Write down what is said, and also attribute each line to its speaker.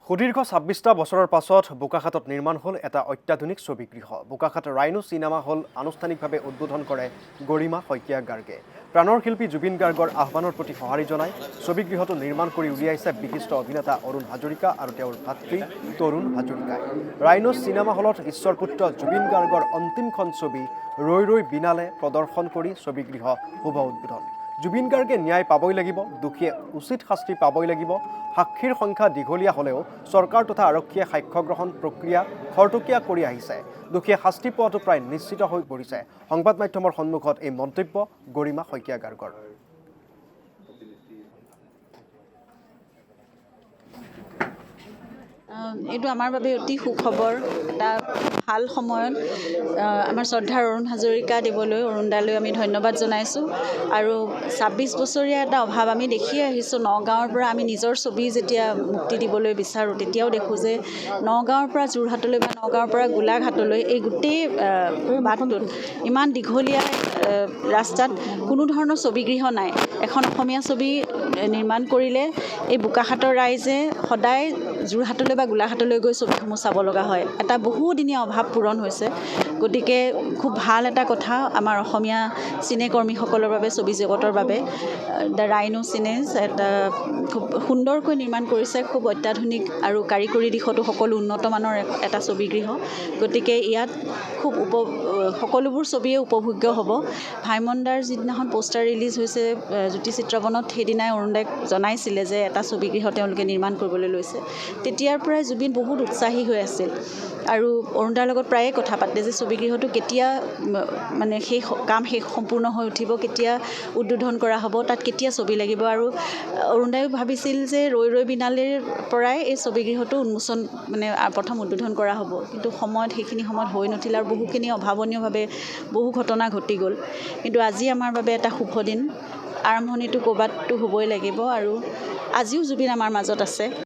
Speaker 1: সুদীৰ্ঘ ২৬টা বছৰৰ পাছত বোকাখাতত নিৰ্মাণ হ'ল এটা অত্যাধুনিক ছবিগৃহ। বোকাখাত ৰাইনো চিনেমা হল আনুষ্ঠানিকভাৱে উদ্বোধন কৰে গৰিমা শইকীয়া গাৰ্গে। প্ৰাণৰ শিল্পী জুবিন গাৰ্গৰ আহ্বানৰ প্ৰতি সঁহাৰি জনাই ছবিগৃহটো নিৰ্মাণ কৰি উলিয়াইছে বিশিষ্ট অভিনেতা অৰুণ হাজৰিকা আৰু তেওঁৰ ভাতৃ তৰুণ হাজৰিকাই। ৰাইনো চিনেমা হলত ঈশ্বৰপুত্ৰ জুবিন গাৰ্গৰ অন্তিমখন ছবি ৰৈ ৰৈ বিনালে প্ৰদৰ্শন কৰি ছবিগৃহ শুভ উদ্বোধন। জুবিন গাৰ্গে ন্যায় পাবই লাগিব, দোষীয়ে উচিত শাস্তি পাবই লাগিব। সাক্ষীৰ সংখ্যা দীঘলীয়া হ'লেও চৰকাৰ তথা আৰক্ষীয়ে সাক্ষ্য গ্ৰহণ প্ৰক্ৰিয়া খৰতকীয়া কৰি আহিছে। দোষীয়ে শাস্তি পোৱাটো প্ৰায় নিশ্চিত হৈ পৰিছে। সংবাদ মাধ্যমৰ সন্মুখত এই মন্তব্য গৰিমা শইকীয়া গাৰ্গৰ।
Speaker 2: এইটো আমাৰ বাবে অতি সুখবৰ। এটা ভাল সময়ত আমাৰ শ্ৰদ্ধাৰ অৰুণ হাজৰিকা দেৱলৈ অৰুণদালৈ আমি ধন্যবাদ জনাইছোঁ। আৰু ২৬ বছৰীয়া এটা অভাৱ আমি দেখি আহিছোঁ। নগাঁৱৰ পৰা আমি নিজৰ ছবি যেতিয়া মুক্তি দিবলৈ বিচাৰোঁ, তেতিয়াও দেখোঁ যে নগাঁৱৰ পৰা যোৰহাটলৈ বা নগাঁৱৰ পৰা গোলাঘাটলৈ এই গোটেই বাটটোত ইমান দীঘলীয়া ৰাস্তাত কোনো ধৰণৰ ছবিগৃহ নাই। এখন অসমীয়া ছবি নিৰ্মাণ কৰিলে এই বোকাখাতৰ ৰাইজে সদায় যোৰহাটলৈ বা গোলাঘাটলৈ গৈ ছবিসমূহ চাব লগা হয়। এটা বহুদিনীয়া অভাৱ পূৰণ হৈছে। গতিকে খুব ভাল এটা কথা আমাৰ অসমীয়া চিনেকৰ্মীসকলৰ বাবে, ছবি জগতৰ বাবে। দ্য ৰাইনো চিনেজ এটা খুব সুন্দৰকৈ নিৰ্মাণ কৰিছে, খুব অত্যাধুনিক আৰু কাৰিকৰী দিশতো সকলো উন্নতমানৰ এটা ছবিগৃহ। গতিকে ইয়াত খুব সকলোবোৰ ছবিয়ে উপভোগ্য হ'ব। ভাইমন দাৰ যিদিনাখন পোষ্টাৰ ৰিলিজ হৈছে জ্যোতি চিত্ৰবনত, সেইদিনাই অৰুণদাই জনাইছিলে যে এটা ছবিগৃহ তেওঁলোকে নিৰ্মাণ কৰিবলৈ লৈছে। তেতিয়াৰ পৰাই জুবিন বহুত উৎসাহী হৈ আছিল আৰু অৰুণদাৰ লগত প্ৰায়ে কথা পাতে যে ছবিগৃহটো কেতিয়া সেই কাম সম্পূৰ্ণ হৈ উঠিব, কেতিয়া উদ্বোধন কৰা হ'ব, তাত কেতিয়া ছবি লাগিব। আৰু অৰুণদায়ো ভাবিছিল যে ৰৈ ৰৈ বিনালেৰ পৰাই এই ছবিগৃহটো উন্মোচন প্ৰথম উদ্বোধন কৰা হ'ব। কিন্তু সেইখিনি সময়ত হৈ নুঠিল আৰু বহুখিনি অভাৱনীয়ভাৱে বহু ঘটনা ঘটি গ'ল। কিন্তু আজি আমাৰ বাবে এটা শুভ দিন। আৰম্ভণিটো ক'ৰবাততো হ'বই লাগিব আৰু আজিও জুবিন আমাৰ মাজত আছে।